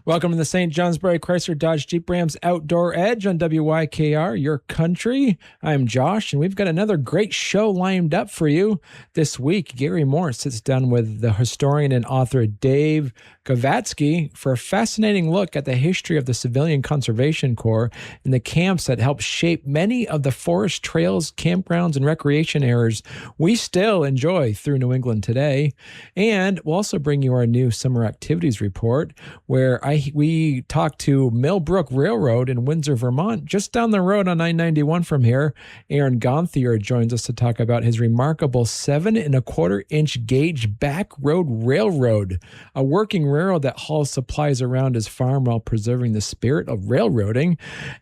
Welcome to the St. Johnsbury Chrysler Dodge Jeep Rams Outdoor Edge on WYKR, your country. I'm Josh, and we've got another great show lined up for you this week. Gary Moore sits down with the historian and author Dave Govatski for a fascinating look at the history of the Civilian Conservation Corps and the camps that helped shape many of the forest trails, campgrounds, and recreation areas we still enjoy through New England today. And we'll also bring you our new summer activities report, where we talked to Brook Railroad in Windsor, Vermont, just down the road on I-91 from here. Aaron Gonthier joins us to talk about his remarkable 7.25-inch gauge back road railroad, a working railroad that hauls supplies around his farm while preserving the spirit of railroading.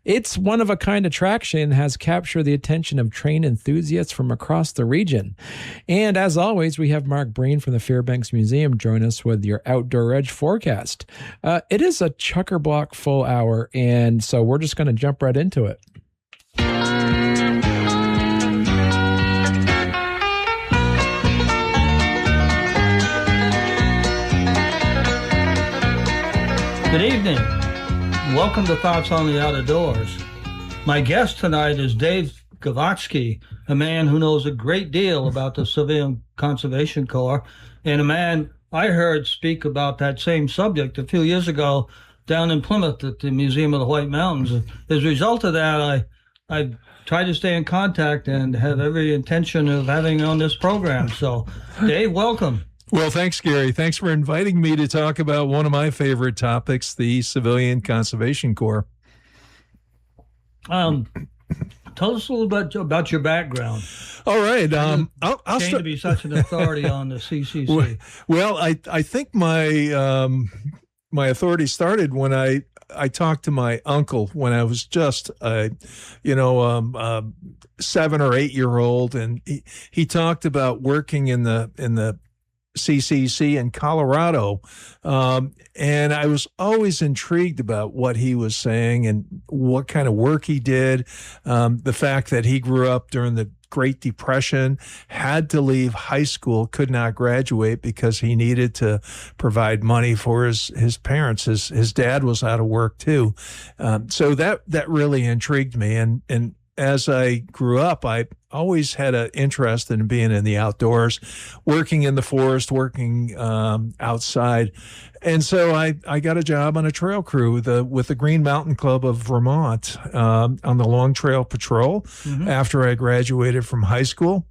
It's one of a kind attraction and has captured the attention of train enthusiasts from across the region. And as always, we have Mark Breen from the Fairbanks Museum join us with your Outdoor Edge forecast. It is a chucker-block full hour, and so we're just going to jump right into it. Good evening. Welcome to Thoughts on the Outdoors. My guest tonight is Dave Govatski, a man who knows a great deal about the Civilian Conservation Corps, and a man I heard speak about that same subject a few years ago down in Plymouth at the Museum of the White Mountains. As a result of that, I tried to stay in contact and have every intention of having on this program. So, Dave, welcome. Well, thanks, Gary. Thanks for inviting me to talk about one of my favorite topics, the Civilian Conservation Corps. Tell us a little bit about your background. All right. I'll to be such an authority on the CCC. Well, I think my my authority started when I talked to my uncle when I was just 7 or 8 year old, and he talked about working in the CCC in Colorado. And I was always intrigued about what he was saying and what kind of work he did. The fact that he grew up during the Great Depression, had to leave high school, could not graduate because he needed to provide money for his parents. His dad was out of work too. So that really intrigued me. And as I grew up, I always had an interest in being in the outdoors, working in the forest, working outside. And so I got a job on a trail crew with the Green Mountain Club of Vermont on the Long Trail Patrol after I graduated from high school.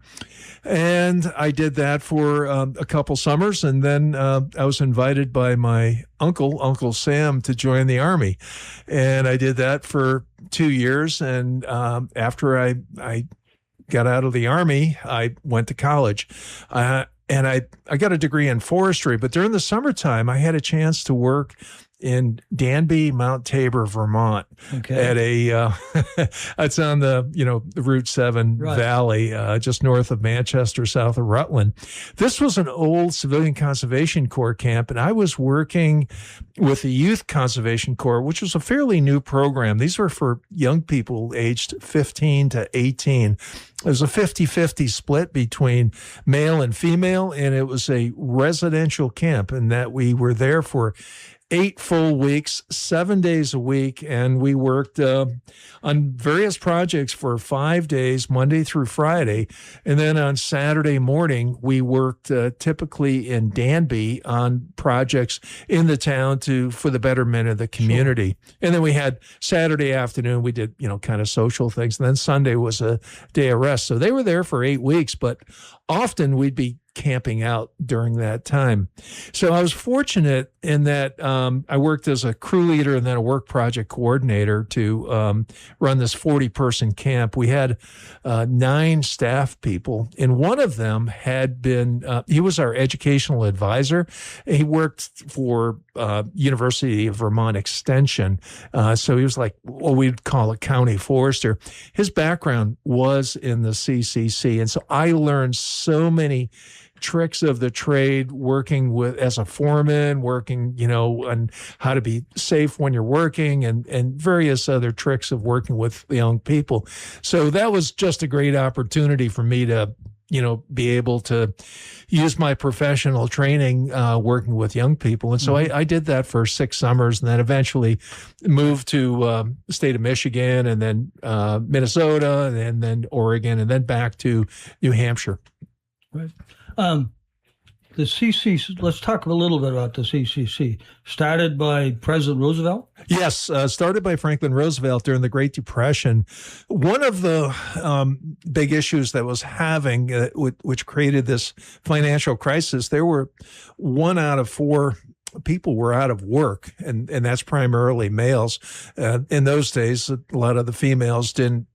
And I did that for a couple summers, and then I was invited by my Uncle Sam, to join the Army. And I did that for 2 years, and after I got out of the Army, I went to college. And I got a degree in forestry, but during the summertime, I had a chance to work in Danby, Mount Tabor, Vermont, at a it's on the Route 7 Valley, just north of Manchester, south of Rutland. This was an old Civilian Conservation Corps camp, and I was working with the Youth Conservation Corps, which was a fairly new program. These were for young people aged 15 to 18. It was a 50-50 split between male and female, and it was a residential camp, in that we were there for 8 full weeks, 7 days a week, and we worked on various projects for 5 days, Monday through Friday. And then on Saturday morning, we worked typically in Danby on projects in the town for the betterment of the community. Sure. And then we had Saturday afternoon, we did, kind of social things. And then Sunday was a day of rest. So they were there for 8 weeks, but often we'd be camping out during that time. So I was fortunate in that I worked as a crew leader and then a work project coordinator to run this 40-person camp. We had 9 staff people, and one of them had been, he was our educational advisor. He worked for University of Vermont Extension. So he was like what we'd call a county forester. His background was in the CCC. And so I learned so many tricks of the trade, working as a foreman, working, on how to be safe when you're working, and various other tricks of working with young people. So that was just a great opportunity for me to be able to use my professional training working with young people. And so I did that for 6 summers, and then eventually moved to the state of Michigan, and then Minnesota, and then Oregon, and then back to New Hampshire. Right. The CCC, let's talk a little bit about the CCC. Started by President Roosevelt? Yes, started by Franklin Roosevelt during the Great Depression. One of the big issues that was having, which created this financial crisis, there were 1 out of 4 people were out of work, and that's primarily males. In those days, a lot of the females didn't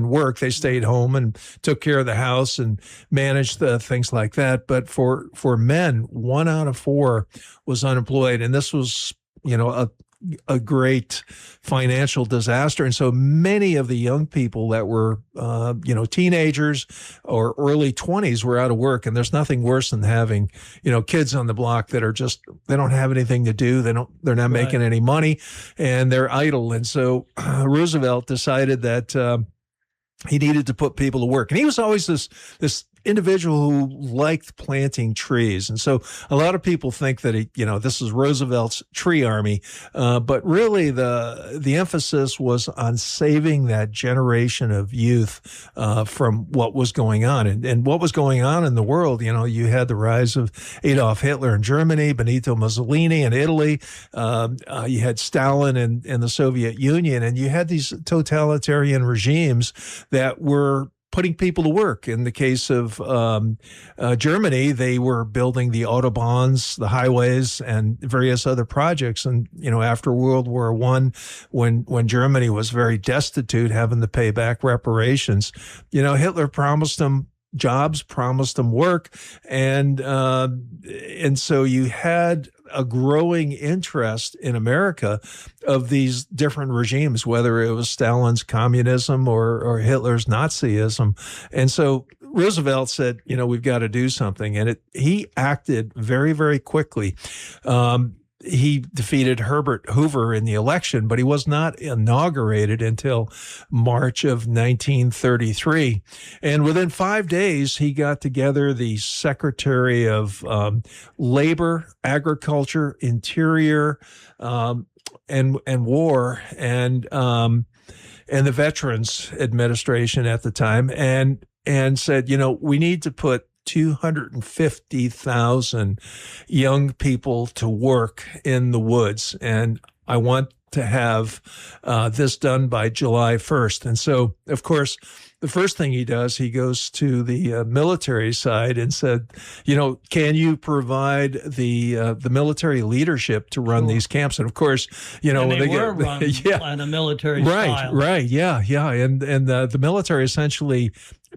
work. They stayed home and took care of the house and managed things like that. But for men, 1 out of 4 was unemployed. And this was, a great financial disaster. And so many of the young people that were, teenagers or early 20s were out of work. And there's nothing worse than having, kids on the block that are just, they don't have anything to do. They're not making any money, and they're idle. And so Roosevelt decided that, he needed to put people to work. And he was always this individual who liked planting trees. And so a lot of people think that this is Roosevelt's tree army. But really the emphasis was on saving that generation of youth from what was going on. And what was going on in the world, you had the rise of Adolf Hitler in Germany, Benito Mussolini in Italy. You had Stalin in the Soviet Union, and you had these totalitarian regimes that were putting people to work. In the case of Germany, they were building the autobahns, the highways, and various other projects. And, after World War I, when Germany was very destitute, having to pay back reparations, Hitler promised them jobs, promised them work. And so you had a growing interest in America of these different regimes, whether it was Stalin's communism or Hitler's Nazism. And so Roosevelt said, we've got to do something. And he acted very, very quickly. He defeated Herbert Hoover in the election, but he was not inaugurated until March of 1933. And within 5 days, he got together the Secretary of Labor, Agriculture, Interior, and War, and the Veterans Administration at the time, and said, we need to put 250,000 young people to work in the woods. And I want to have this done by July 1st. And so, of course, the first thing he does, he goes to the military side and said, can you provide the military leadership to run these camps? And of course, and they were run on a military style. Right, yeah. And the military essentially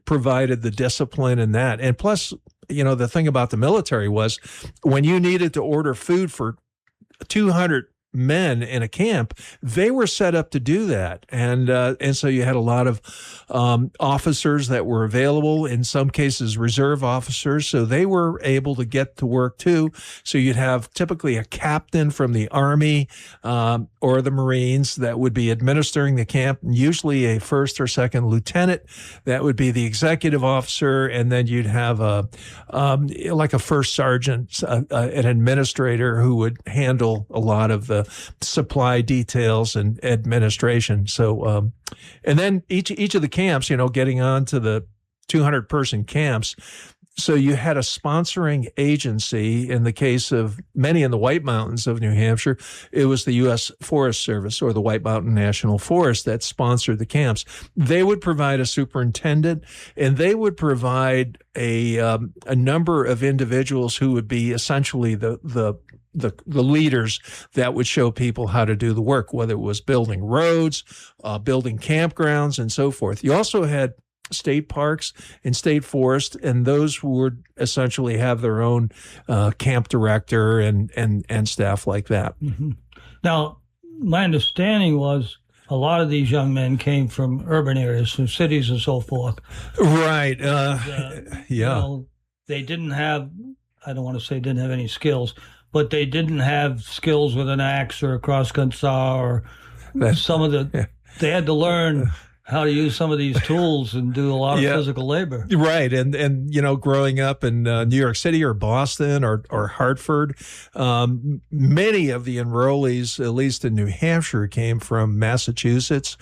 provided the discipline in that. And plus, the thing about the military was when you needed to order food for 200 men in a camp, they were set up to do that. And so you had a lot of officers that were available, in some cases reserve officers, so they were able to get to work too. So you'd have typically a captain from the Army or the Marines that would be administering the camp, and usually a first or second lieutenant that would be the executive officer, and then you'd have like a first sergeant, an administrator who would handle a lot of the supply details and administration. So, and then each of the camps, getting on to the 200-person camps. So you had a sponsoring agency. In the case of many in the White Mountains of New Hampshire, it was the U.S. Forest Service or the White Mountain National Forest that sponsored the camps. They would provide a superintendent, and they would provide a number of individuals who would be essentially the leaders that would show people how to do the work, whether it was building roads, building campgrounds, and so forth. You also had state parks and state forest, and those would essentially have their own camp director and staff like that. Mm-hmm. Now, my understanding was a lot of these young men came from urban areas, from cities and so forth. Right. Yeah. They didn't have, I don't want to say didn't have any skills, but they didn't have skills with an axe or a cross-gun saw or they had to learn how to use some of these tools and do a lot of physical labor. Right. And growing up in New York City or Boston or Hartford, many of the enrollees, at least in New Hampshire, came from Massachusetts.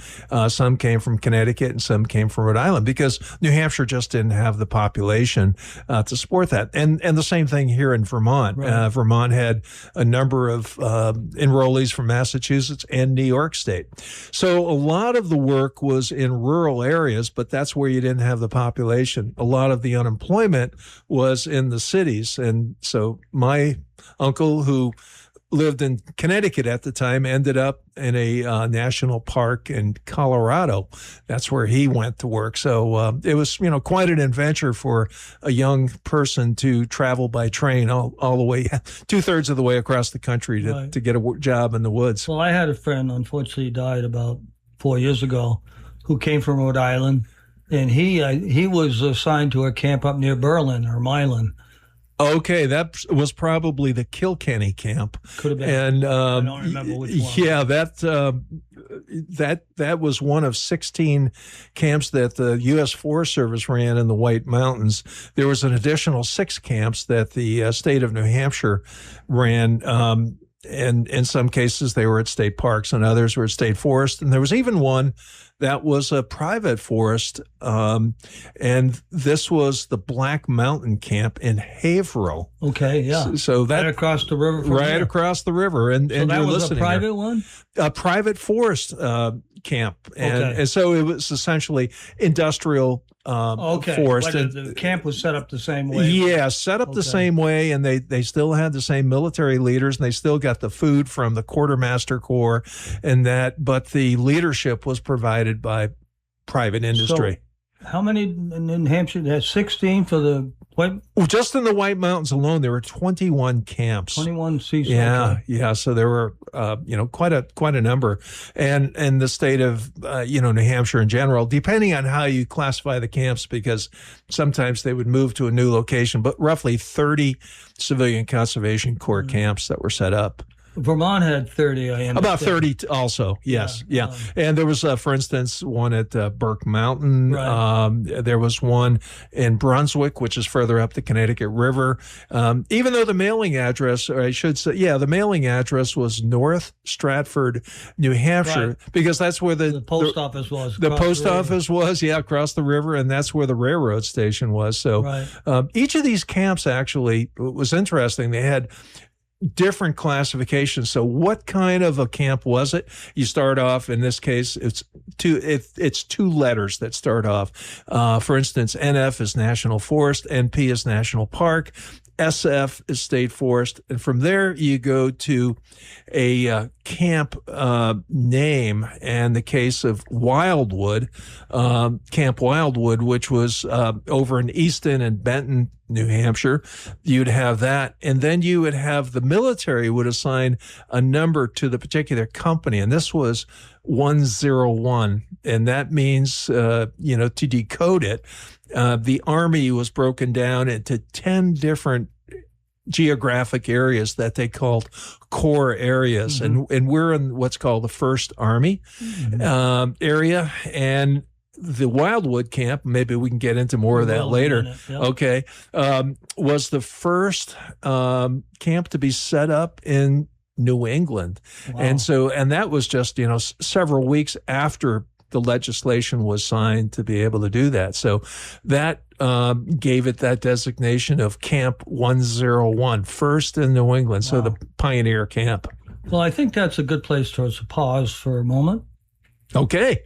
Some came from Connecticut and some came from Rhode Island because New Hampshire just didn't have the population to support that. And the same thing here in Vermont. Right. Vermont had a number of enrollees from Massachusetts and New York State. So a lot of the work was in rural areas, but that's where you didn't have the population. A lot of the unemployment was in the cities. And so my uncle, who lived in Connecticut at the time, ended up in a national park in Colorado. That's where he went to work. So it was, quite an adventure for a young person to travel by train all the way, 2/3 of the way across the country to get a job in the woods. Well, I had a friend, unfortunately, died about 4 years ago, who came from Rhode Island, and he was assigned to a camp up near Berlin or Milan. Okay, that was probably the Kilkenny camp. Could have been. And I don't remember which one. Yeah, that was one of 16 camps that the U.S. Forest Service ran in the White Mountains. There was an additional 6 camps that the state of New Hampshire ran. And in some cases, they were at state parks, and others were at state forests. And there was even one that was a private forest, and this was the Black Mountain Camp in Haverhill. Okay, yeah. So that right across the river. Right across the river, and so that you're was a private here. one. A private forest camp, and so it was essentially industrial. Forest. But the camp was set up the same way. Yeah, set up the same way, and they still had the same military leaders, and they still got the food from the Quartermaster Corps, and that. But the leadership was provided by private industry. So how many in New Hampshire? There's 16 for the White. Well, just in the White Mountains alone, there were 21 camps. 21 seats. Yeah, yeah. So there were, quite a number, and the state of, New Hampshire in general, depending on how you classify the camps, because sometimes they would move to a new location, but roughly 30 Civilian Conservation Corps camps that were set up. Vermont had 30, I understand. About 30 also, yes. Yeah. And there was, for instance, one at Brook Mountain. Right. There was one in Brunswick, which is further up the Connecticut River. Even though the mailing address, or I should say, the mailing address was North Stratford, New Hampshire, because that's where the post office was. The post office was, across the river, and that's where the railroad station was. So each of these camps actually was interesting. They had different classifications. So what kind of a camp was it? You start off, in this case, it's two letters that start off. For instance, NF is National Forest, NP is National Park, SF is State Forest, and from there you go to a camp name. And the case of Wildwood, Camp Wildwood, which was over in Easton and Benton, New Hampshire, you'd have that. And then you would have the military would assign a number to the particular company. And this was 101. And that means, to decode it, the Army was broken down into 10 different geographic areas that they called core areas. Mm-hmm. And we're in what's called the 1st Army area. And the Wildwood camp, maybe we can get into more of that later, was the first camp to be set up in New England. Wow. And that was just, several weeks after the legislation was signed to be able to do that. So that gave it that designation of Camp 101, first in New England. Wow. So the pioneer camp. Well, I think that's a good place to pause for a moment. Okay.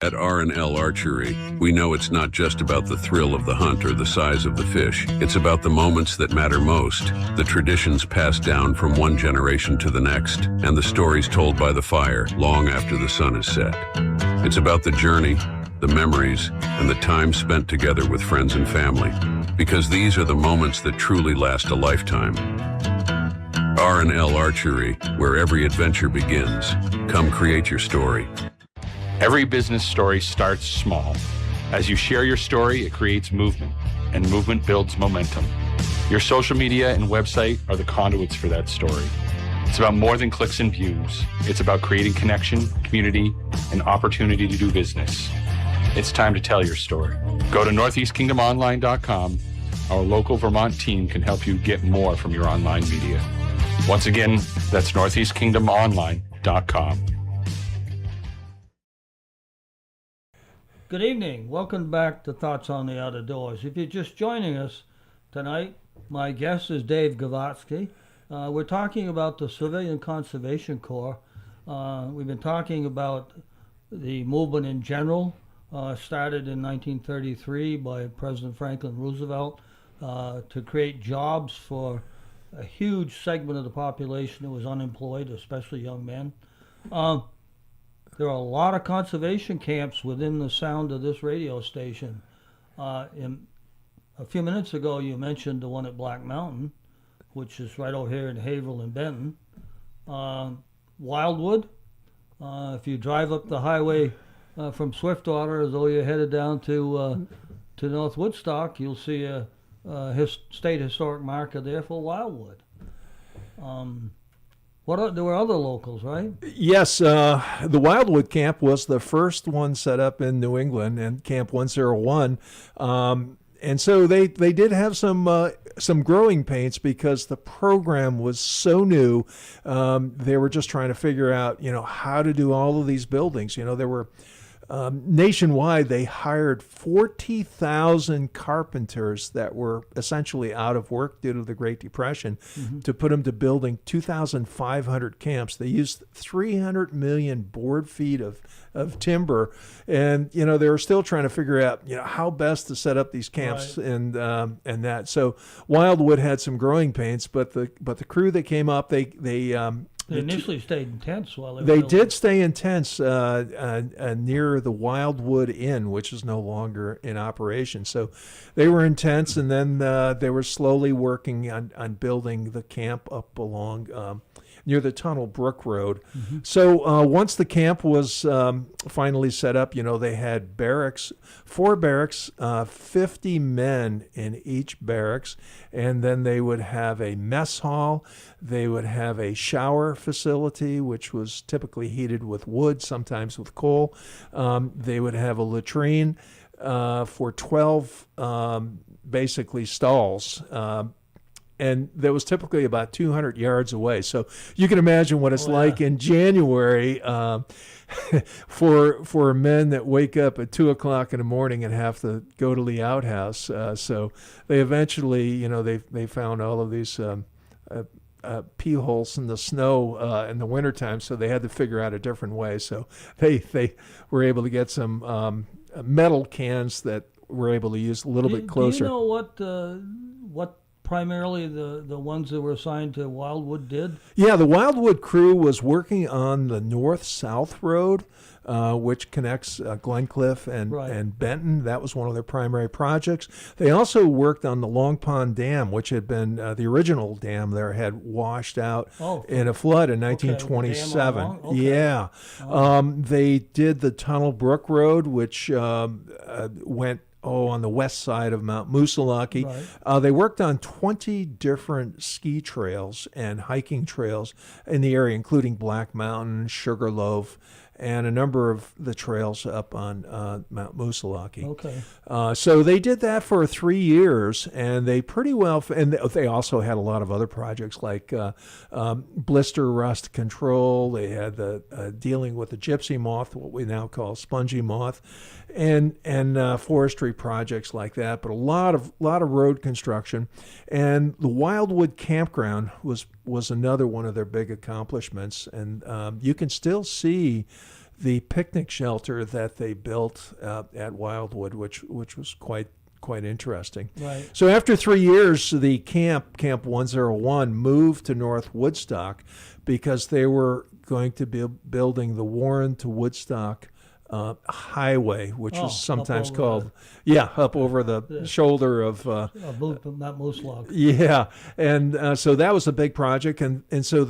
At R&L Archery, we know it's not just about the thrill of the hunt or the size of the fish. It's about the moments that matter most, the traditions passed down from one generation to the next, and the stories told by the fire long after the sun is set. It's about the journey, the memories, and the time spent together with friends and family, because these are the moments that truly last a lifetime. R&L Archery, where every adventure begins. Come create your story. Every business story starts small. As you share your story, it creates movement, and movement builds momentum. Your social media and website are the conduits for that story. It's about more than clicks and views. It's about creating connection, community, and opportunity to do business. It's time to tell your story. Go to northeastkingdomonline.com. Our local Vermont team can help you get more from your online media. Once again, that's northeastkingdomonline.com. Good evening. Welcome back to Thoughts on the Outdoors. If you're just joining us tonight, my guest is Dave Govatski. We're talking about the Civilian Conservation Corps. We've been talking about the movement in general, started in 1933 by President Franklin Roosevelt to create jobs for a huge segment of the population that was unemployed, especially young men. There are a lot of conservation camps within the sound of this radio station. A few minutes ago, you mentioned the one at Black Mountain, which is right over here in Haverhill and Benton. Wildwood, if you drive up the highway from Swiftwater, as though you're headed down to North Woodstock, you'll see a state historic marker there for Wildwood. There were other locals, right? Yes, the Wildwood Camp was the first one set up in New England, and Camp 101. And so they did have some growing pains because the program was so new. They were just trying to figure out, how to do all of these buildings. There were nationwide, they hired 40,000 carpenters that were essentially out of work due to the Great Depression to put them to building 2,500 camps. They used 300 million board feet of timber, and they were still trying to figure out how best to set up these camps. Right. and that. So Wildwood had some growing pains, but the crew that came up, they initially stayed in tents while they did stay in tents near the Wildwood Inn, which is no longer in operation. So they were in tents, and then they were slowly working on building the camp up along near the Tunnel Brook Road. So once the camp was finally set up, they had barracks, 4 barracks, 50 men in each barracks, and then they would have a mess hall. They would have a shower facility, which was typically heated with wood, sometimes with coal. They would have a latrine for 12 basically stalls. And that was typically about 200 yards away. So you can imagine what it's like in January for men that wake up at 2 o'clock in the morning and have to go to the outhouse. So they eventually, they found all of these pee holes in the snow in the wintertime, so they had to figure out a different way. So they were able to get some metal cans that were able to use a little bit closer. Do you know what primarily the ones that were assigned to Wildwood did? Yeah, the Wildwood crew was working on the north-south road, which connects Glencliff and Benton. That was one of their primary projects. They also worked on the Long Pond Dam, which had been the original dam there had washed out in a flood in 1927. Okay. Yeah. They did the Tunnel Brook Road, which went on the west side of Mount Moosilauke. Right. They worked on 20 different ski trails and hiking trails in the area, including Black Mountain, Sugarloaf, and a number of the trails up on Mount Moosilauke. Okay. So they did that for 3 years, and they pretty well, and they also had a lot of other projects like blister rust control. They had the dealing with the gypsy moth, what we now call spongy moth, and forestry projects like that. But a lot of road construction, and the Wildwood Campground was another one of their big accomplishments, and you can still see the picnic shelter that they built at Wildwood, which was quite interesting. Right. So after 3 years, the Camp 101 moved to North Woodstock because they were going to be building the Warren to Woodstock highway, which is sometimes called up over the shoulder of not Moosilauke. Yeah, and so that was a big project, and so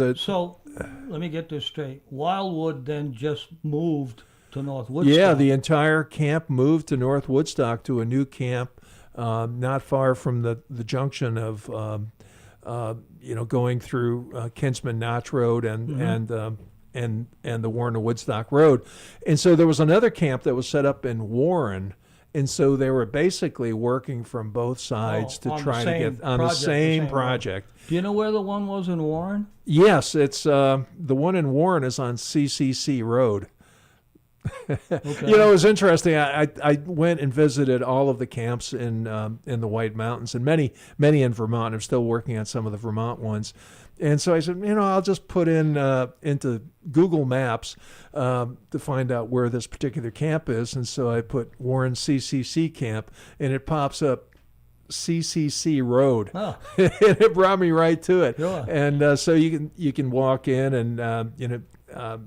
let me get this straight. Wildwood then just moved to North Woodstock. Yeah, the entire camp moved to North Woodstock to a new camp not far from the junction of going through Kinsman Notch Road and the Warren to Woodstock Road. And so there was another camp that was set up in Warren. And so they were basically working from both sides to try to get on the same project. Do you know where the one was in Warren? Yes, it's the one in Warren is on CCC Road. Okay. It was interesting. I went and visited all of the camps in the White Mountains and many in Vermont. I'm still working on some of the Vermont ones. And so I said, I'll just put in into Google Maps to find out where this particular camp is. And so I put Warren CCC Camp, and it pops up CCC Road, and it brought me right to it. Sure. And so you can walk in, and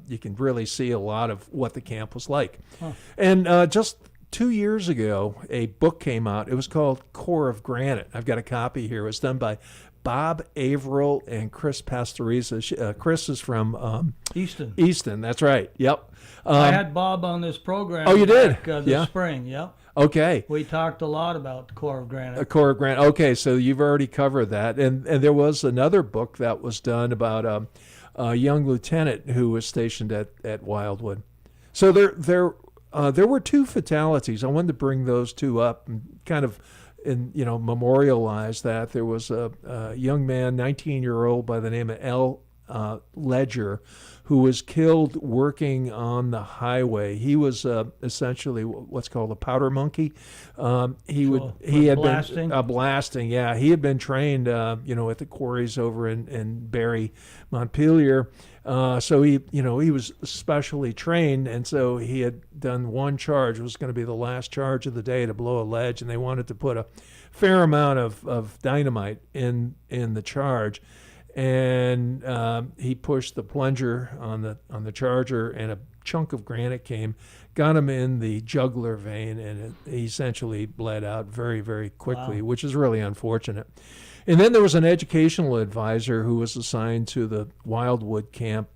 you can really see a lot of what the camp was like. Huh. And just 2 years ago, a book came out. It was called Core of Granite. I've got a copy here. It was done by Bob Averill and Chris Pastoriza. Chris is from Easton. Easton, that's right. Yep. I had Bob on this program. Oh, you did? This spring, yep. Okay. We talked a lot about the Core of Granite. Core of Granite. Okay, so you've already covered that. And there was another book that was done about a young lieutenant who was stationed at Wildwood. So there were two fatalities. I wanted to bring those two up and kind of memorialize that. There was a young man, 19-year-old by the name of L. Ledger, who was killed working on the highway. He was essentially what's called a powder monkey. He had blasting? been blasting. Yeah, he had been trained, at the quarries over in Barry, Montpelier. So he was specially trained, and so he had done one charge. It was going to be the last charge of the day to blow a ledge, and they wanted to put a fair amount of dynamite in the charge. And he pushed the plunger on the charger, and a chunk of granite got him in the jugular vein, and he essentially bled out very, very quickly, which is really unfortunate. And then there was an educational advisor who was assigned to the Wildwood camp.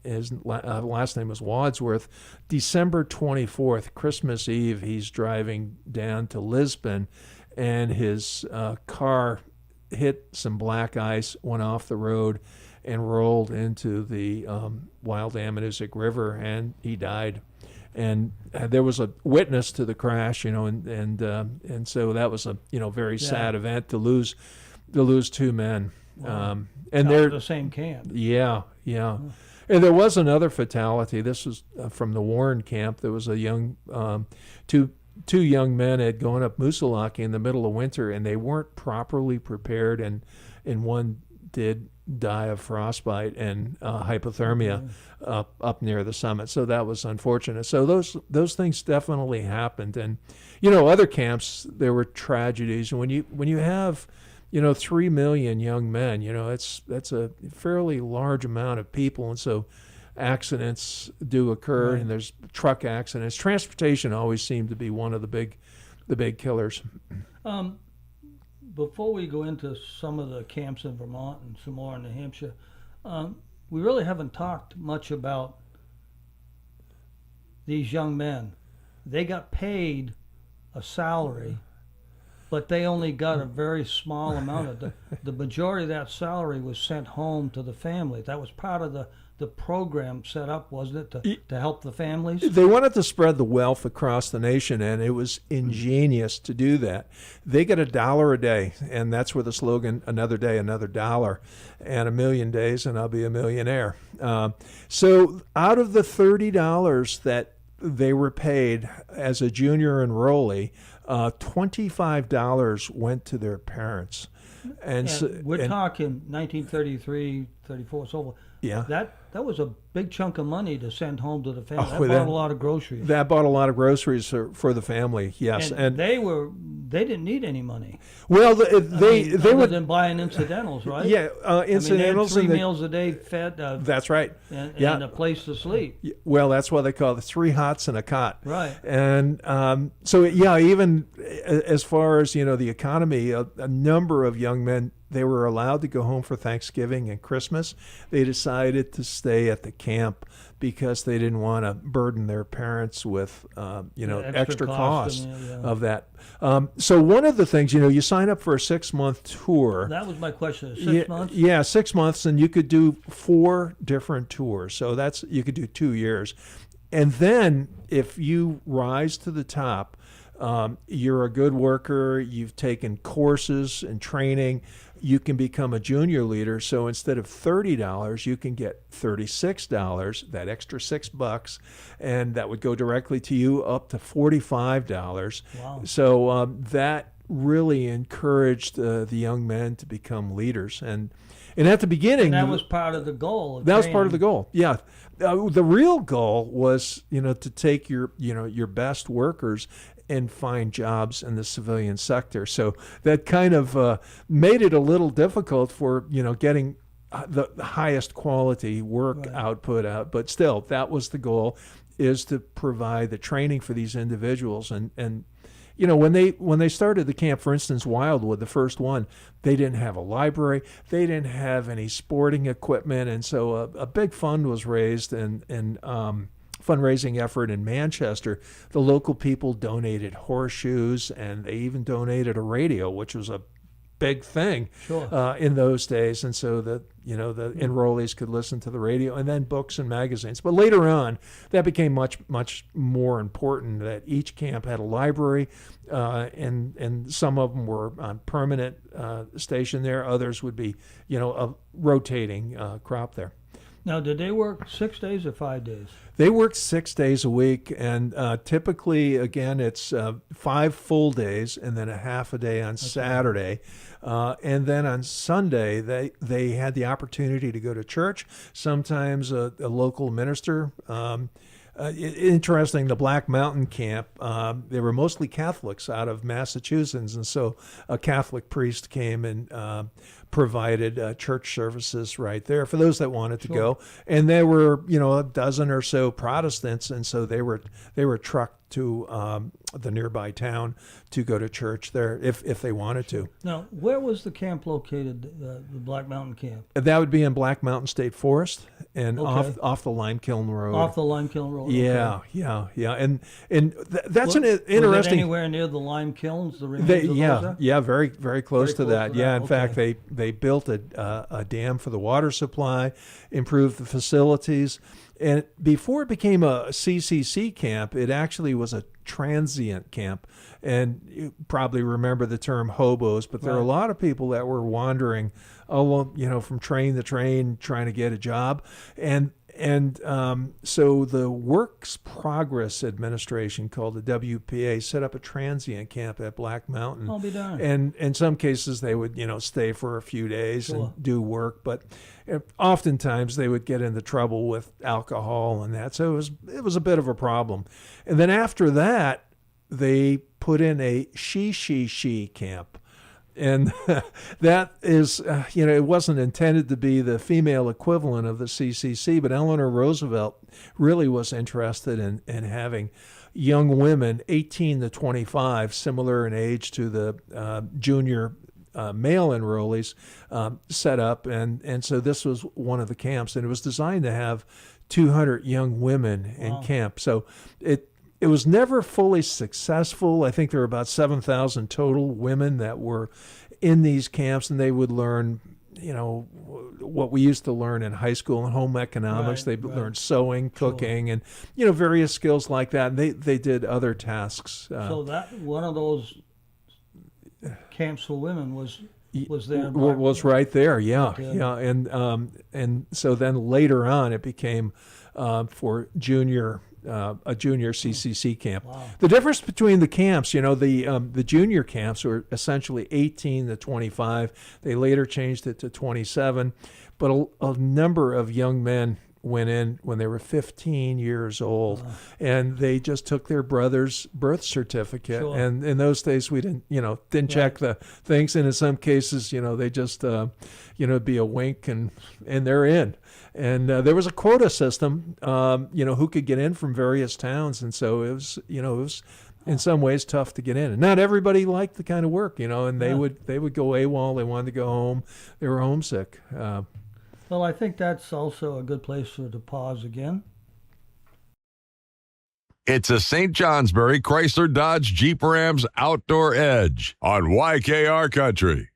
His last name was Wadsworth. December 24th, Christmas Eve, he's driving down to Lisbon, and his car hit some black ice, went off the road, and rolled into the Wild Ammonoosuc River, and he died. And there was a witness to the crash, and so that was a very sad event to lose two men. Wow. And they're the same camp. Yeah. And there was another fatality. This was from the Warren camp. There was a young two young men had gone up Moosilauke in the middle of winter, and they weren't properly prepared, and one did die of frostbite and hypothermia up near the summit. So that was unfortunate. So those things definitely happened. And other camps, there were tragedies. And when you have 3 million young men, that's a fairly large amount of people, and so accidents do occur, right. And there's truck accidents. Transportation always seemed to be one of the big killers. Before we go into some of the camps in Vermont and some more in New Hampshire, we really haven't talked much about these young men. They got paid a salary, but they only got a very small amount of the majority of that salary was sent home to the family. That was part of the program set up, wasn't it, to help the families? They wanted to spread the wealth across the nation, and it was ingenious to do that. They get $1 a day, and that's where the slogan, another day, another dollar, and 1,000,000 days, and I'll be a millionaire. So out of the $30 that they were paid as a junior enrollee, $25 went to their parents. And so, we're talking 1933, 34, so forth. Yeah. That was a big chunk of money to send home to the family. That bought a lot of groceries. That bought a lot of groceries for the family. Yes, and they didn't need any money. Well, they were than buying incidentals, right? Yeah, incidentals. They had 3 meals a day fed. That's right. And a place to sleep. Well, that's what they call the 3 hots and a cot. Right. And so even as far as the economy, a number of young men they were allowed to go home for Thanksgiving and Christmas, they decided to stay at the camp because they didn't want to burden their parents with, extra cost of that. So one of the things, you sign up for a 6-month tour. That was my question. 6 months? Yeah, 6 months, and you could do 4 different tours. So you could do 2 years. And then if you rise to the top, you're a good worker, you've taken courses and training, you can become a junior leader. So instead of $30, you can get $36, that extra $6, and that would go directly to you, up to $45. Wow. So that really encouraged the young men to become leaders. And at the beginning, and that was part of the goal. That was part of the goal. Yeah. The real goal was, to take your best workers and find jobs in the civilian sector. So that kind of made it a little difficult for, getting the highest quality work output out. But still, that was the goal, is to provide the training for these individuals. And when they started the camp, for instance, Wildwood, the first one, they didn't have a library, they didn't have any sporting equipment, and so a big fund was raised and fundraising effort in Manchester. The local people donated horseshoes, and they even donated a radio, which was a big thing in those days. And so that the enrollees could listen to the radio, and then books and magazines. But later on, that became much, much more important, that each camp had a library, and some of them were on permanent station there. Others would be, a rotating crop there. Now, did they work 6 days or 5 days? They worked 6 days a week, and typically, again, it's 5 full days and then a half a day on Saturday. And then on Sunday, they had the opportunity to go to church. Sometimes a local minister. Interesting, the Black Mountain Camp, they were mostly Catholics out of Massachusetts, and so a Catholic priest came and provided church services right there for those that wanted to go. And there were, a dozen or so Protestants, and so they were trucked to the nearby town to go to church there if they wanted to. Now, where was the camp located, the Black Mountain Camp? That would be in Black Mountain State Forest and off the Limekiln Road. Off the Limekiln Road. Yeah, okay. yeah. And that's an interesting. Was it anywhere near the lime kilns? The remains of those? Yeah, very, very close to that. Yeah, in fact, Okay. they built a dam for the water supply, improved the facilities. And before it became a CCC camp, it actually was a transient camp. And you probably remember the term hobos, but there are a lot of people that were wandering, from train to train, trying to get a job. And so the Works Progress Administration, called the WPA, set up a transient camp at Black Mountain. I'll be darned. And in some cases, they would, stay for a few days and do work. But oftentimes they would get into trouble with alcohol and that. So it was a bit of a problem. And then after that, they put in a she camp. And that is, it wasn't intended to be the female equivalent of the CCC, but Eleanor Roosevelt really was interested in having young women, 18 to 25, similar in age to the junior male enrollees, set up. And so this was one of the camps, and it was designed to have 200 young women in camp. So it was never fully successful. I think there were about 7,000 total women that were in these camps, and they would learn, what we used to learn in high school in home economics. They learned sewing, cooking, and, various skills like that. And they did other tasks. So that one of those camps for women was there. Was right there, yeah. And so then later on, it became for a junior CCC camp. Wow. The difference between the camps, the junior camps were essentially 18 to 25. They later changed it to 27, but a number of young men went in when they were 15 years old, and they just took their brother's birth certificate. Sure. And in those days, we didn't check the things, and in some cases, they just be a wink and they're in. And there was a quota system, who could get in from various towns, and so it was in some ways tough to get in. And not everybody liked the kind of work, and they would go AWOL. They wanted to go home. They were homesick. Well, I think that's also a good place to pause again. It's a St. Johnsbury Chrysler Dodge Jeep Rams Outdoor Edge on YKR Country.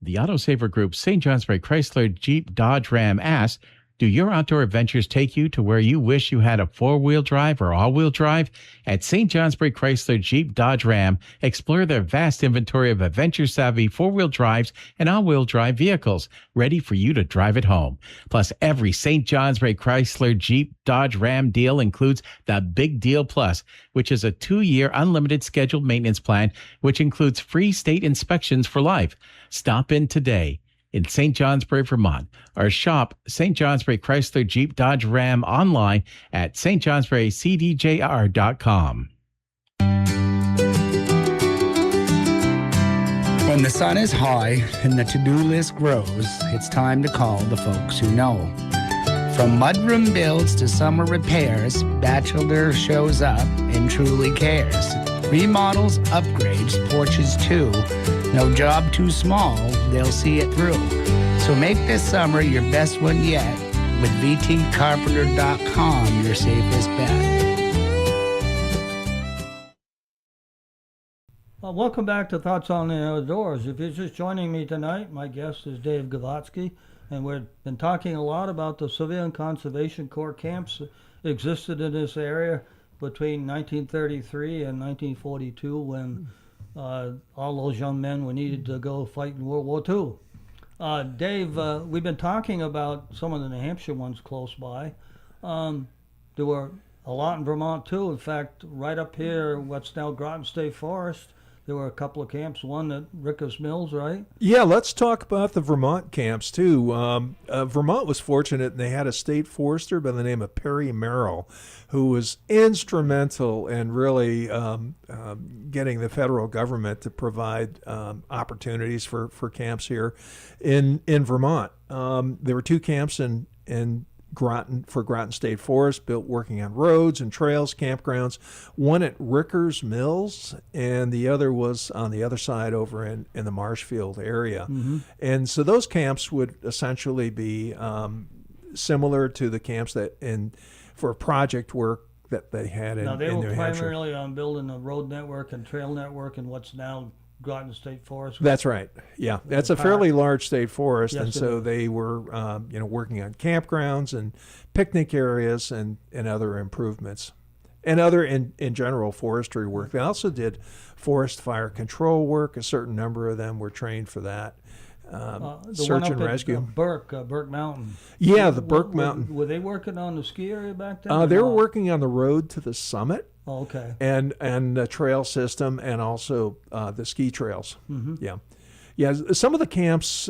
The Autosaver Group's St. Johnsbury Chrysler Jeep Dodge Ram asks, do your outdoor adventures take you to where you wish you had a four-wheel drive or all-wheel drive? At St. Johnsbury Chrysler Jeep Dodge Ram, explore their vast inventory of adventure-savvy four-wheel drives and all-wheel drive vehicles ready for you to drive at home. Plus, every St. Johnsbury Chrysler Jeep Dodge Ram deal includes the Big Deal Plus, which is a 2-year unlimited scheduled maintenance plan, which includes free state inspections for life. Stop in today in St. Johnsbury, Vermont, or shop St. Johnsbury Chrysler Jeep Dodge Ram online at stjohnsburycdjr.com. When the sun is high and the to-do list grows, it's time to call the folks who know. From mudroom builds to summer repairs, Bachelor shows up and truly cares. Remodels, upgrades, porches too. No job too small, they'll see it through. So make this summer your best one yet. With VTCarpenter.com, your safest bet. Well, welcome back to Thoughts on the Outdoors. If you're just joining me tonight, my guest is Dave Govatski, and we've been talking a lot about the Civilian Conservation Corps camps that existed in this area between 1933 and 1942 when all those young men were needed to go fight in World War II. Dave, we've been talking about some of the New Hampshire ones close by. There were a lot in Vermont too. In fact, right up here, what's now Groton State Forest, there were a couple of camps, one at Ricker's Mills, right? Yeah, let's talk about the Vermont camps, too. Vermont was fortunate, and they had a state forester by the name of Perry Merrill, who was instrumental in really getting the federal government to provide opportunities for camps here in Vermont. There were 2 camps in Groton State Forest, built working on roads and trails, campgrounds. One at Ricker's Mills, and the other was on the other side over in the Marshfield area. Mm-hmm. And so those camps would essentially be similar to the camps for project work that they had in New Hampshire. Now, they were primarily on building a road network and trail network in what's now Groton State Forest. That's right. Yeah, that's a fairly large state forest, yes, and so they were, working on campgrounds and picnic areas and other improvements, and other in general forestry work. They also did forest fire control work. A certain number of them were trained for that. Search and rescue. Burke Mountain. Yeah, the Burke Mountain. Were they working on the ski area back then? They were working on the road to the summit. Oh, okay. And the trail system, and also the ski trails. Mm-hmm. Yeah. Some of the camps,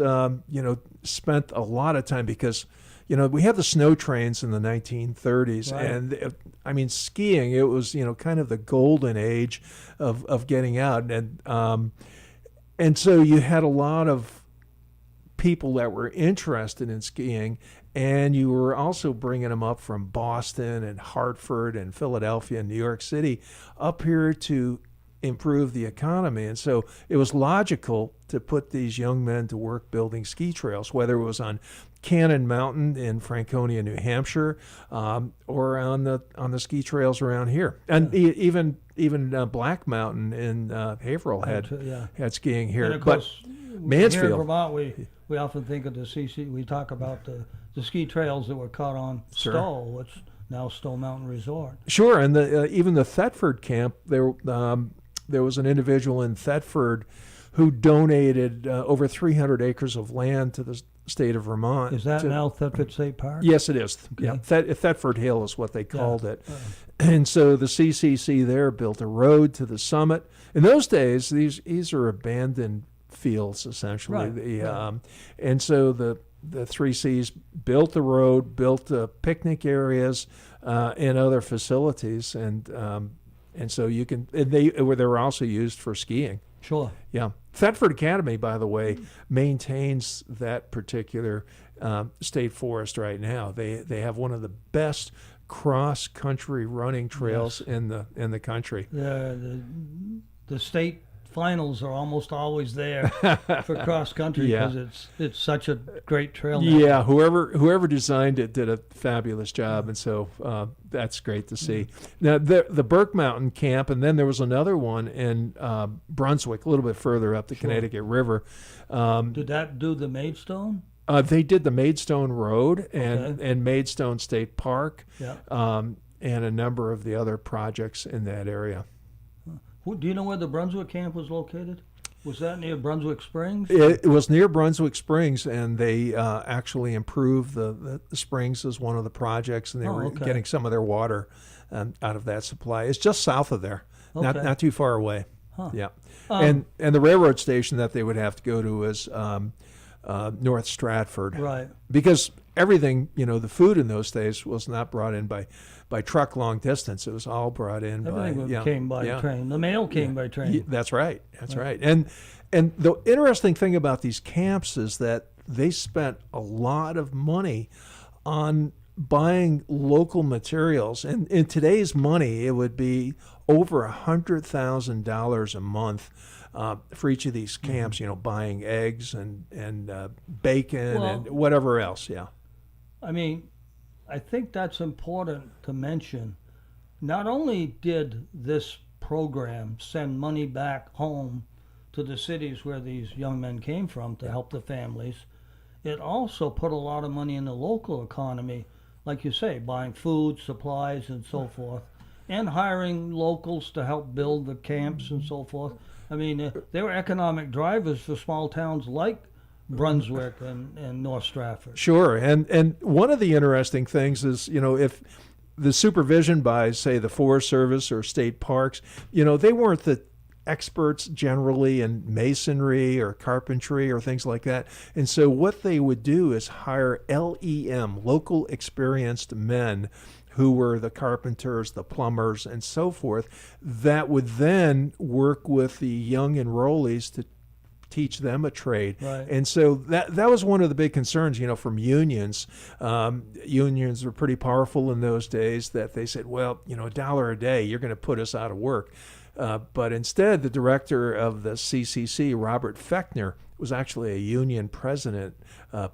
spent a lot of time because, we had the snow trains in the 1930s, right. And skiing. It was kind of the golden age of getting out, and so you had a lot of people that were interested in skiing. And you were also bringing them up from Boston and Hartford and Philadelphia and New York City up here to improve the economy. And so it was logical to put these young men to work building ski trails, whether it was on Cannon Mountain in Franconia, New Hampshire, or on the ski trails around here. And even Black Mountain in Haverhill had skiing here. And of course, Mansfield. Here in Vermont, we often think of the CC. We talk about the ski trails that were caught on Stowe, which now Stowe Mountain Resort. Sure, and even the Thetford camp, there was an individual in Thetford who donated over 300 acres of land to the state of Vermont. Is that now Thetford State Park? Yes, it is. Okay. Yeah, Thetford Hill is what they called it. And so the CCC there built a road to the summit. In those days, these are abandoned fields, essentially. Right. And so the 3Cs built the road, built picnic areas and other facilities, and so you can. They were also used for skiing. Sure. Yeah. Thetford Academy, by the way, maintains that particular state forest right now. They have one of the best cross-country running trails in the country. The state finals are almost always there for cross country because it's such a great trail now. Yeah, whoever designed it did a fabulous job, and so that's great to see. Now the Brook Mountain Camp, and then there was another one in Brunswick, a little bit further up the Connecticut River. Did that do the Maidstone? They did the Maidstone Road and Maidstone State Park, and a number of the other projects in that area. Do you know where the Brunswick camp was located? Was that near Brunswick Springs? It was near Brunswick Springs, and they actually improved the springs as one of the projects, and they were getting some of their water out of that supply. It's just south of there, not too far away. Huh. Yeah, and the railroad station that they would have to go to is North Stratford, right? Because everything, the food in those days was not brought in by truck long distance. It was all brought in Everything came by train. The mail came by train. That's right. That's right. And the interesting thing about these camps is that they spent a lot of money on buying local materials. And in today's money, it would be over $100,000 a month for each of these camps, buying eggs and bacon and whatever else. Yeah. I mean, I think that's important to mention. Not only did this program send money back home to the cities where these young men came from to help the families, it also put a lot of money in the local economy, like you say, buying food, supplies, and so forth, and hiring locals to help build the camps and so forth. I mean, they were economic drivers for small towns like Brunswick and North Stratford. Sure, and one of the interesting things is, if the supervision by, say, the Forest Service or state parks, they weren't the experts generally in masonry or carpentry or things like that. And so what they would do is hire LEM, local experienced men, who were the carpenters, the plumbers, and so forth, that would then work with the young enrollees to teach them a trade. Right. And so that was one of the big concerns, from unions. Unions were pretty powerful in those days, that they said, well, $1 a day, you're going to put us out of work. But instead, the director of the CCC, Robert Fechner, was actually a union president,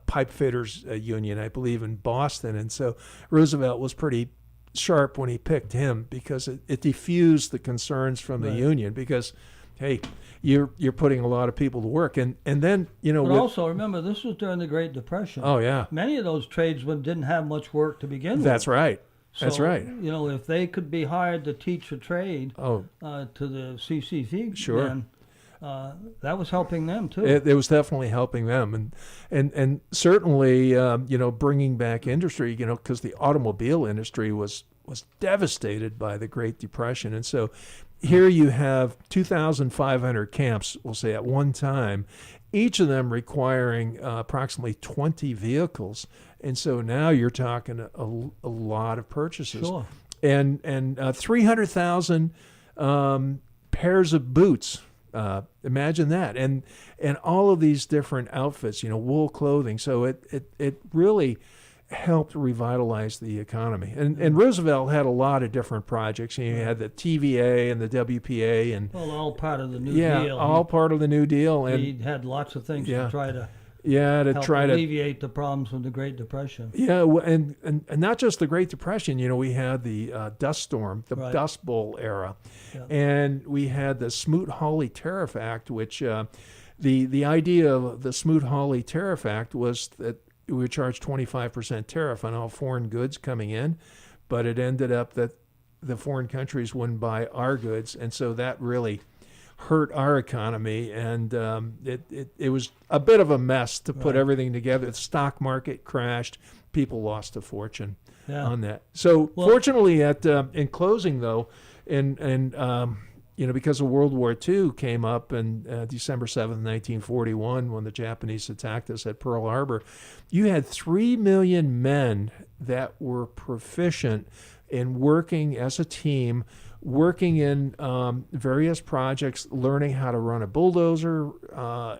pipe fitters union, I believe, in Boston. And so Roosevelt was pretty sharp when he picked him, because it diffused the concerns from the union, because, hey, you're putting a lot of people to work. And then, But also, remember, this was during the Great Depression. Oh, yeah. Many of those tradesmen didn't have much work to begin with. That's right. That's right. If they could be hired to teach a trade to the CCC, sure, then that was helping them too. It was definitely helping them, and certainly bringing back industry, because the automobile industry was devastated by the Great Depression, and so here you have 2,500 camps, we'll say, at one time, each of them requiring approximately 20 vehicles. And so now you're talking a lot of purchases. Sure. And 300,000 pairs of boots. Imagine that. And all of these different outfits, wool clothing. So it really helped revitalize the economy. And Roosevelt had a lot of different projects. You had the TVA and the WPA, and all part of the New Deal. Yeah, all part of the New Deal. And he had lots of things to try to help alleviate the problems from the Great Depression. Yeah, and not just the Great Depression. We had the dust storm, the Dust Bowl era, and we had the Smoot-Hawley Tariff Act, which the idea of the Smoot-Hawley Tariff Act was that we would charge 25% tariff on all foreign goods coming in, but it ended up that the foreign countries wouldn't buy our goods, and so that really hurt our economy, and it was a bit of a mess to put everything together. The stock market crashed. People lost a fortune on that. So fortunately, in closing though, because of World War II came up in December 7th, 1941, when the Japanese attacked us at Pearl Harbor, you had 3 million men that were proficient in working as a team working in various projects, learning how to run a bulldozer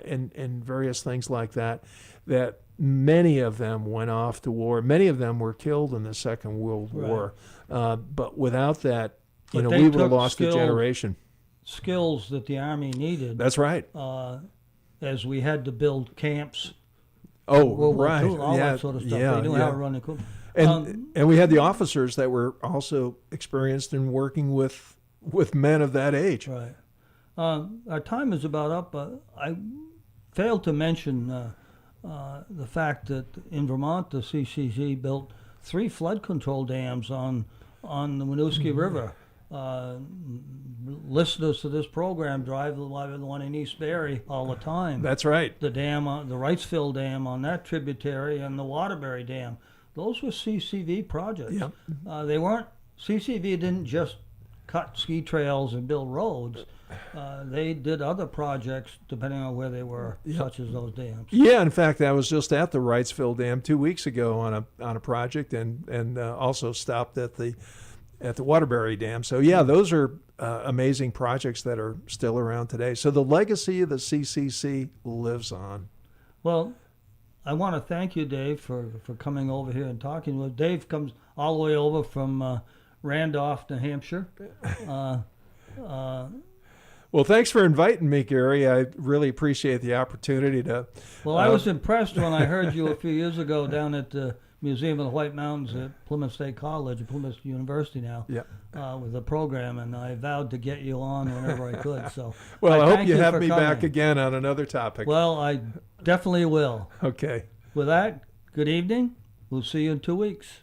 and various things like that, that many of them went off to war. Many of them were killed in the Second World War. But without that, we would have lost a generation. Skills that the Army needed. That's right. As we had to build camps. Oh, right. All that sort of stuff. They knew how to run equipment. And we had the officers that were also experienced in working with men of that age. Right. Our time is about up. I failed to mention the fact that in Vermont, the CCC built 3 flood control dams on the Winooski River. Listeners to this program drive the one in East Barry all the time. That's right. The dam, the Wrightsville Dam on that tributary, and the Waterbury Dam. Those were CCV projects. Yep. They weren't. CCV didn't just cut ski trails and build roads. They did other projects depending on where they were, such as those dams. Yeah, in fact, I was just at the Wrightsville Dam 2 weeks ago on a project, and also stopped at the Waterbury Dam. So yeah, those are amazing projects that are still around today. So the legacy of the CCC lives on. Well, I want to thank you, Dave, for coming over here and talking with. Dave comes all the way over from Randolph, New Hampshire. Well, thanks for inviting me, Gary. I really appreciate the opportunity to. Well, I was impressed when I heard you a few years ago down at the Museum of the White Mountains at Plymouth State College, Plymouth University now, with the program, and I vowed to get you on whenever I could. So, well, I hope you have me back again on another topic. Well, I definitely will. Okay. With that, good evening. We'll see you in 2 weeks.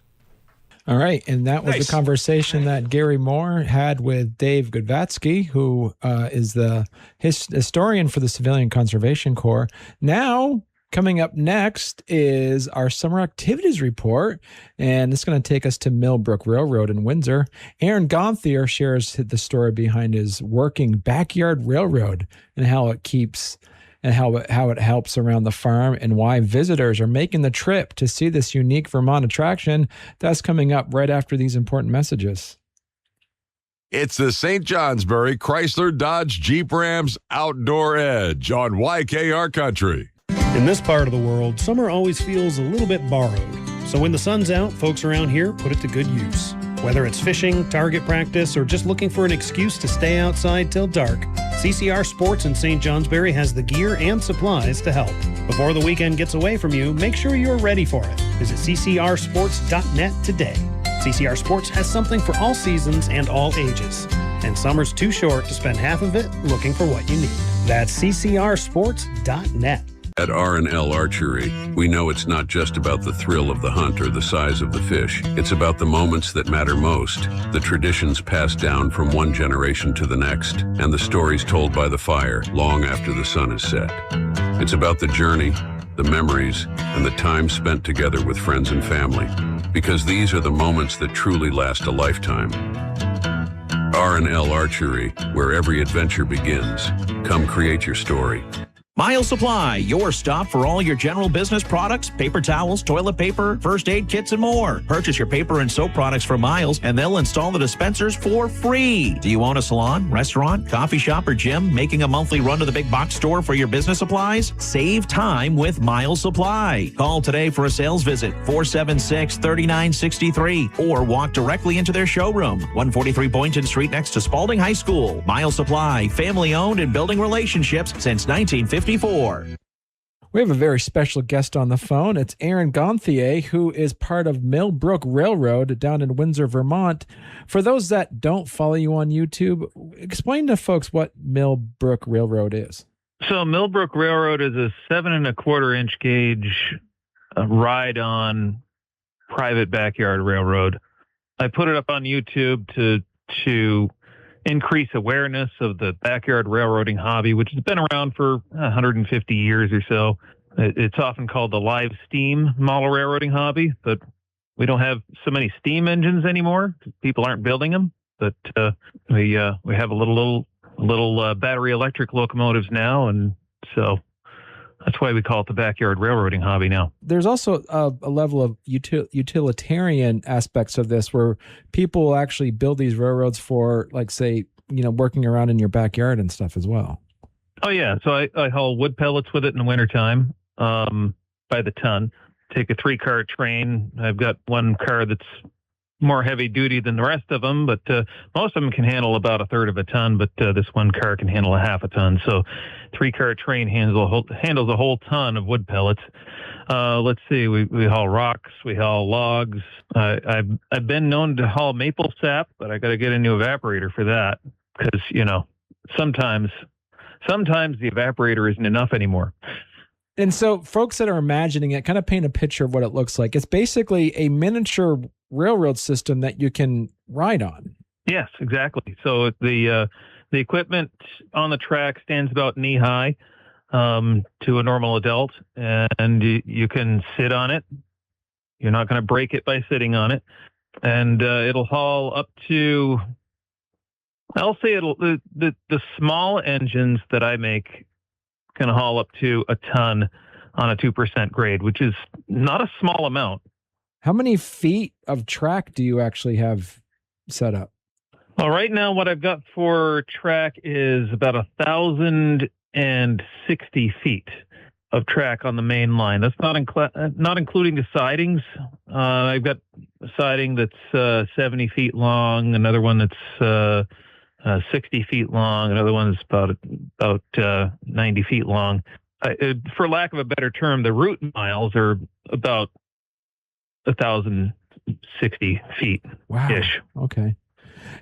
All right, and that was the conversation that Gary Moore had with Dave Govatski, who is the historian for the Civilian Conservation Corps. Now, coming up next is our summer activities report, and it's going to take us to Millbrook Railroad in Windsor. Aaron Gonthier shares the story behind his working backyard railroad and how it keeps and how it helps around the farm, and why visitors are making the trip to see this unique Vermont attraction. That's coming up right after these important messages. It's the St. Johnsbury Chrysler Dodge Jeep Rams Outdoor Edge on YKR Country. In this part of the world, summer always feels a little bit borrowed. So when the sun's out, folks around here put it to good use. Whether it's fishing, target practice, or just looking for an excuse to stay outside till dark, CCR Sports in St. Johnsbury has the gear and supplies to help. Before the weekend gets away from you, make sure you're ready for it. Visit ccrsports.net today. CCR Sports has something for all seasons and all ages. And summer's too short to spend half of it looking for what you need. That's ccrsports.net. At R&L Archery, we know it's not just about the thrill of the hunt or the size of the fish. It's about the moments that matter most, the traditions passed down from one generation to the next, and the stories told by the fire long after the sun is set. It's about the journey, the memories, and the time spent together with friends and family, because these are the moments that truly last a lifetime. R&L Archery, where every adventure begins. Come create your story. Miles Supply, your stop for all your general business products, paper towels, toilet paper, first aid kits, and more. Purchase your paper and soap products from Miles, and they'll install the dispensers for free. Do you own a salon, restaurant, coffee shop, or gym making a monthly run to the big box store for your business supplies? Save time with Miles Supply. Call today for a sales visit, 476-3963, or walk directly into their showroom, 143 Boynton Street next to Spalding High School. Miles Supply, family-owned and building relationships since 1954. We have a very special guest on the phone. It's Aaron Gonthier, who is part of Millbrook Railroad down in Windsor, Vermont. For those that don't follow you on YouTube, explain to folks what Millbrook Railroad is. So Millbrook Railroad is a 7.25-inch gauge ride-on private backyard railroad. I put it up on YouTube to increase awareness of the backyard railroading hobby, which has been around for 150 years or so. It's often called the live steam model railroading hobby, but we don't have so many steam engines anymore. People aren't building them, but we have a little battery electric locomotives now, and so That's why we call it the backyard railroading hobby now. There's also a level of utilitarian aspects of this where people will actually build these railroads for, like, say, working around in your backyard and stuff as well. Oh, yeah. So I haul wood pellets with it in the wintertime by the ton. Take a 3-car train. I've got one car that's more heavy duty than the rest of them, but most of them can handle about 1/3 of a ton, but this one car can handle 1/2 a ton. So 3-car train handles a whole ton of wood pellets. Let's see, we haul rocks, we haul logs. I've been known to haul maple sap, but I got to get a new evaporator for that because, sometimes the evaporator isn't enough anymore. And so folks that are imagining it, kind of paint a picture of what it looks like. It's basically a miniature railroad system that you can ride on. Yes, exactly. So the equipment on the track stands about knee high to a normal adult, and you can sit on it. You're not going to break it by sitting on it, and it'll haul up to. I'll say the small engines that I make can haul up to a ton on a 2% grade, which is not a small amount. How many feet of track do you actually have set up? Well, right now, what I've got for track is about 1,060 feet of track on the main line. That's not including the sidings. I've got a siding that's 70 feet long, another one that's 60 feet long, another one is about 90 feet long. For lack of a better term, the route miles are about 1,060 feet. Wow. Ish. Okay.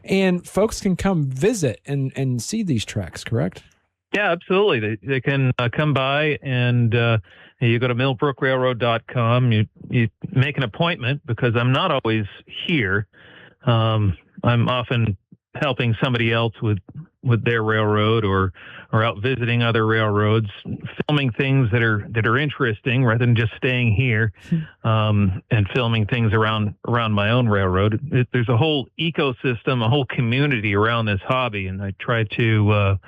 And folks can come visit and see these tracks, correct? Yeah, absolutely. They can come by, and you go to millbrookrailroad.com. You make an appointment because I'm not always here. I'm often helping somebody else with their railroad or out visiting other railroads, filming things that are interesting rather than just staying here and filming things around my own railroad. There's a whole ecosystem, a whole community around this hobby, and I try to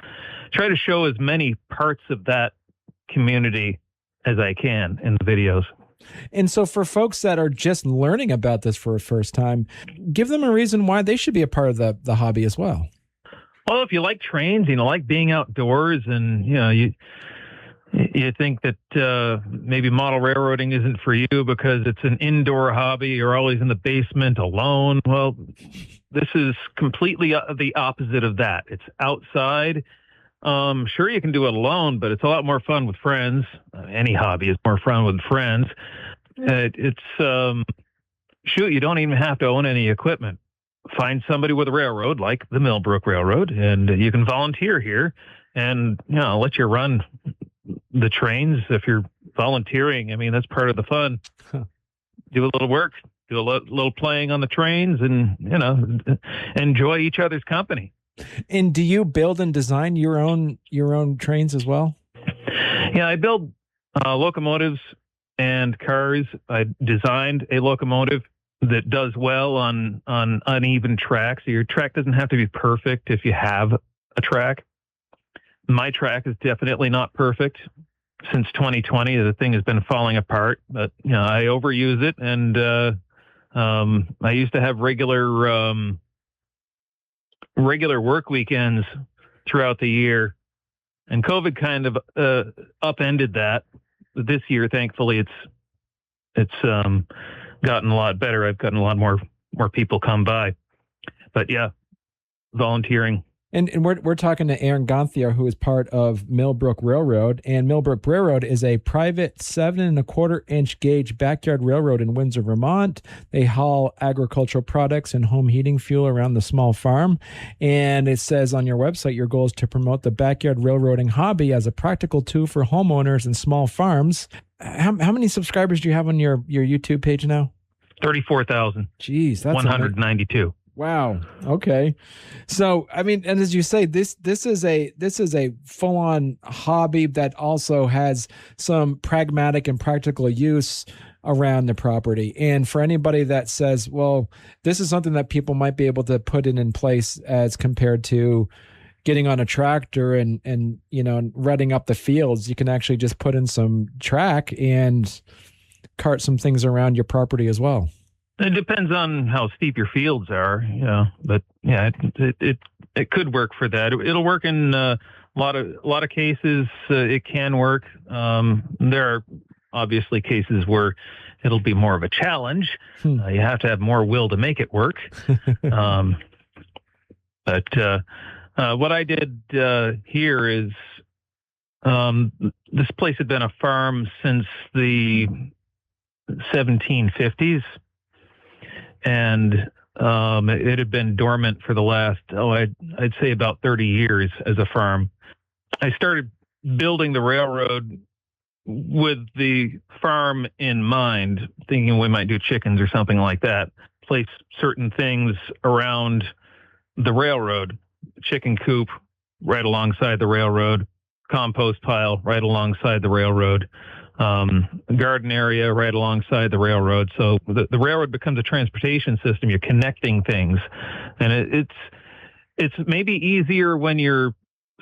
show as many parts of that community as I can in the videos. And so for folks that are just learning about this for the first time, give them a reason why they should be a part of the hobby as well. Well, if you like trains, like being outdoors, and you think that maybe model railroading isn't for you because it's an indoor hobby, you're always in the basement alone. Well, this is completely the opposite of that. It's outside. Sure, you can do it alone, but it's a lot more fun with friends. Any hobby is more fun with friends. You don't even have to own any equipment. Find somebody with a railroad like the Millbrook Railroad, and you can volunteer here and let you run the trains. If you're volunteering, I mean, that's part of the fun. Do a little work, do a little playing on the trains, and enjoy each other's company. And do you build and design your own trains as well? Yeah, I build locomotives and cars. I designed a locomotive that does well on uneven tracks. So your track doesn't have to be perfect if you have a track. My track is definitely not perfect. Since 2020, the thing has been falling apart, but I overuse it, and I used to have regular work weekends throughout the year, and COVID kind of upended that. This year, thankfully, it's gotten a lot better. I've gotten a lot more people come by, but yeah, volunteering. And we're talking to Aaron Gonthier, who is part of Millbrook Railroad. And Millbrook Railroad is a private 7.25-inch gauge backyard railroad in Windsor, Vermont. They haul agricultural products and home heating fuel around the small farm. And it says on your website, your goal is to promote the backyard railroading hobby as a practical tool for homeowners and small farms. How many subscribers do you have on your YouTube page now? 34,000. Jeez, that's 192. Wow. Okay. So, I mean, and as you say, this is a full-on hobby that also has some pragmatic and practical use around the property. And for anybody that says, well, this is something that people might be able to put in place as compared to getting on a tractor and rutting up the fields. You can actually just put in some track and cart some things around your property as well. It depends on how steep your fields are, but yeah, it could work for that. It'll work in a lot of cases. It can work. There are obviously cases where it'll be more of a challenge. You have to have more will to make it work. But what I did here is this place had been a farm since the 1750s. And it had been dormant for the last, I'd say about 30 years as a farm. I started building the railroad with the farm in mind, thinking we might do chickens or something like that. Place certain things around the railroad, chicken coop right alongside the railroad, compost pile right alongside the railroad, garden area right alongside the railroad. So the railroad becomes a transportation system. You're connecting things, and it's maybe easier when you're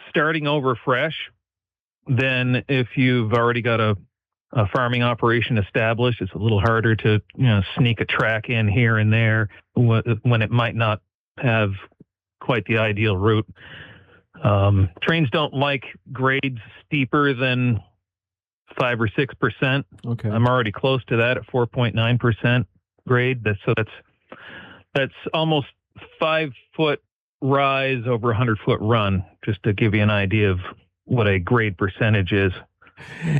starting over fresh than if you've already got a farming operation established. It's a little harder to sneak a track in here and there when it might not have quite the ideal route. Trains don't like grades steeper than 5 or 6%. Okay. I'm already close to that at 4.9% grade. That's almost 5 foot rise over 100 foot run, just to give you an idea of what a grade percentage is.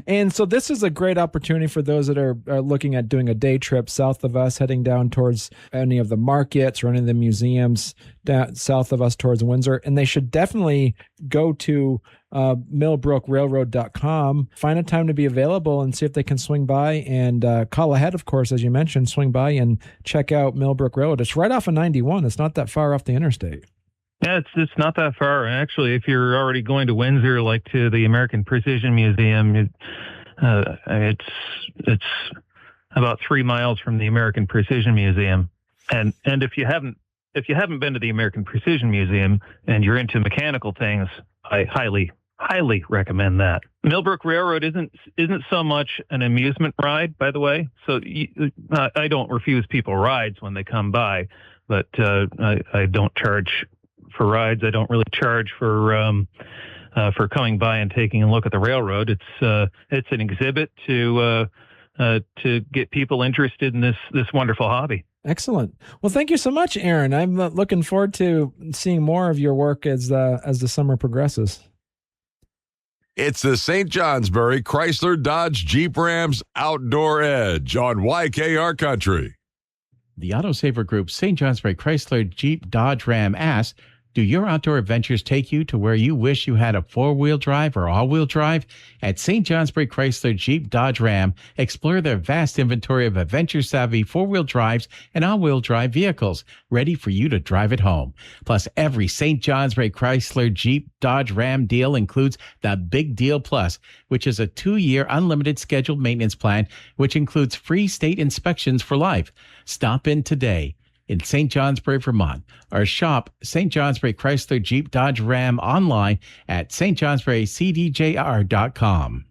And so this is a great opportunity for those that are looking at doing a day trip south of us, heading down towards any of the markets or any of the museums down south of us towards Windsor. And they should definitely go to millbrookrailroad.com, find a time to be available and see if they can swing by and call ahead, of course, as you mentioned, swing by and check out Millbrook Railroad. It's right off of 91. It's not that far off the interstate. Yeah, it's not that far. Actually, if you're already going to Windsor, like to the American Precision Museum, it's about 3 miles from the American Precision Museum. And if you haven't been to the American Precision Museum and you're into mechanical things, I highly recommend that. Millbrook Railroad isn't so much an amusement ride, by the way. So I don't refuse people rides when they come by, but I don't charge for rides. I don't really charge for coming by and taking a look at the railroad. It's an exhibit to get people interested in this wonderful hobby. Excellent. Well, thank you so much, Aaron. I'm looking forward to seeing more of your work as the summer progresses. It's the St. Johnsbury Chrysler Dodge Jeep Rams Outdoor Edge on YKR Country. The Autosaver Group St. Johnsbury Chrysler Jeep Dodge Ram asks, do your outdoor adventures take you to where you wish you had a four-wheel drive or all-wheel drive? At St. Johnsbury Chrysler Jeep Dodge Ram, explore their vast inventory of adventure-savvy four-wheel drives and all-wheel drive vehicles ready for you to drive at home. Plus, every St. Johnsbury Chrysler Jeep Dodge Ram deal includes the Big Deal Plus, which is a 2-year unlimited scheduled maintenance plan, which includes free state inspections for life. Stop in today in St. Johnsbury, Vermont, or shop St. Johnsbury Chrysler Jeep Dodge Ram online at stjohnsburycdjr.com.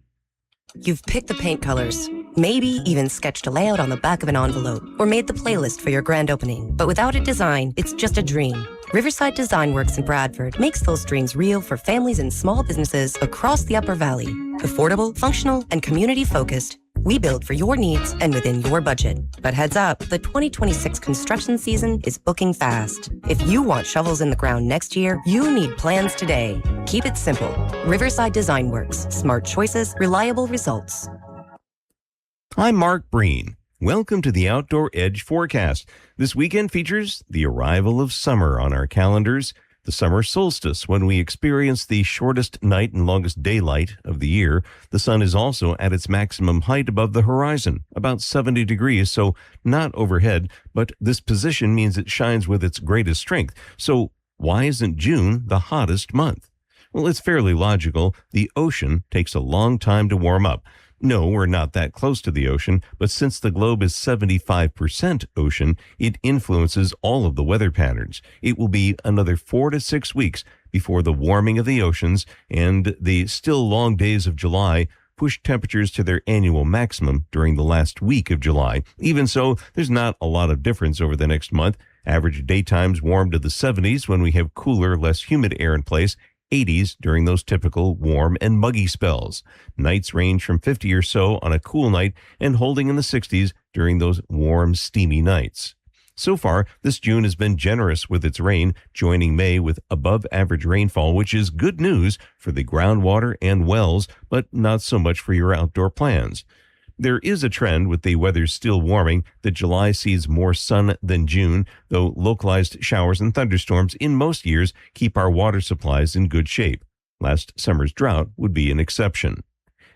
You've picked the paint colors, maybe even sketched a layout on the back of an envelope, or made the playlist for your grand opening. But without a design, it's just a dream. Riverside Design Works in Bradford makes those dreams real for families and small businesses across the Upper Valley. Affordable, functional, and community-focused, we build for your needs and within your budget. But heads up, the 2026 construction season is booking fast. If you want shovels in the ground next year, you need plans today. Keep it simple. Riverside Design Works. Smart choices, reliable results. I'm Mark Breen. Welcome to the Outdoor Edge forecast. This weekend features the arrival of summer on our calendars, the summer solstice, when we experience the shortest night and longest daylight of the year. The sun is also at its maximum height above the horizon, about 70 degrees, so not overhead, but this position means it shines with its greatest strength. So why isn't June the hottest month? Well, it's fairly logical. The ocean takes a long time to warm up. No, we're not that close to the ocean, but since the globe is 75% ocean, it influences all of the weather patterns. It will be another 4 to 6 weeks before the warming of the oceans and the still long days of July push temperatures to their annual maximum during the last week of July. Even so, there's not a lot of difference over the next month. Average daytimes warm to the 70s when we have cooler, less humid air in place, 80s during those typical warm and muggy spells. Nights range from 50 or so on a cool night and holding in the 60s during those warm, steamy nights. So far, this June has been generous with its rain, joining May with above-average rainfall, which is good news for the groundwater and wells, but not so much for your outdoor plans. There is a trend with the weather still warming that July sees more sun than June, though localized showers and thunderstorms in most years keep our water supplies in good shape. Last summer's drought would be an exception.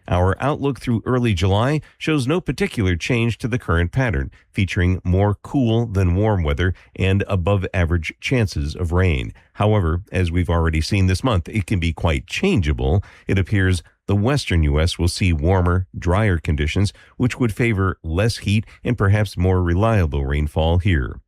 Our outlook through early July shows no particular change to the current pattern, featuring more cool than warm weather and above average chances of rain. However, as we've already seen this month, it can be quite changeable. It appears the western U.S. will see warmer, drier conditions, which would favor less heat and perhaps more reliable rainfall here.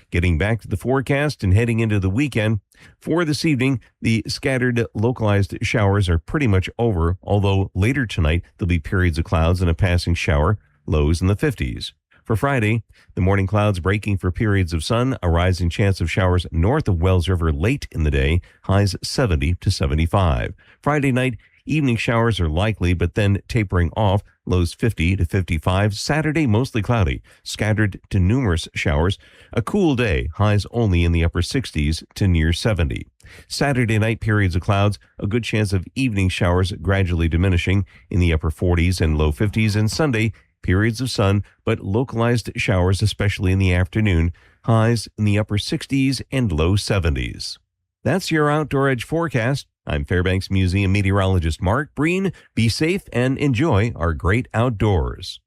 Getting back to the forecast and heading into the weekend, for this evening, the scattered localized showers are pretty much over, although later tonight there'll be periods of clouds and a passing shower, lows in the 50s. For Friday, the morning clouds breaking for periods of sun, a rising chance of showers north of Wells River late in the day, highs 70 to 75. Friday night, evening showers are likely, but then tapering off, lows 50 to 55. Saturday, mostly cloudy, scattered to numerous showers. A cool day, highs only in the upper 60s to near 70. Saturday night, periods of clouds, a good chance of evening showers gradually diminishing in the upper 40s and low 50s. And Sunday, periods of sun, but localized showers, especially in the afternoon, highs in the upper 60s and low 70s. That's your Outdoor Edge forecast. I'm Fairbanks Museum meteorologist Mark Breen. Be safe and enjoy our great outdoors.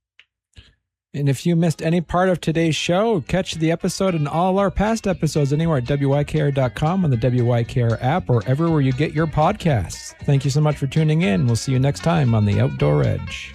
And if you missed any part of today's show, catch the episode and all our past episodes anywhere at WYKR.com, on the WYKR app, or everywhere you get your podcasts. Thank you so much for tuning in. We'll see you next time on the Outdoor Edge.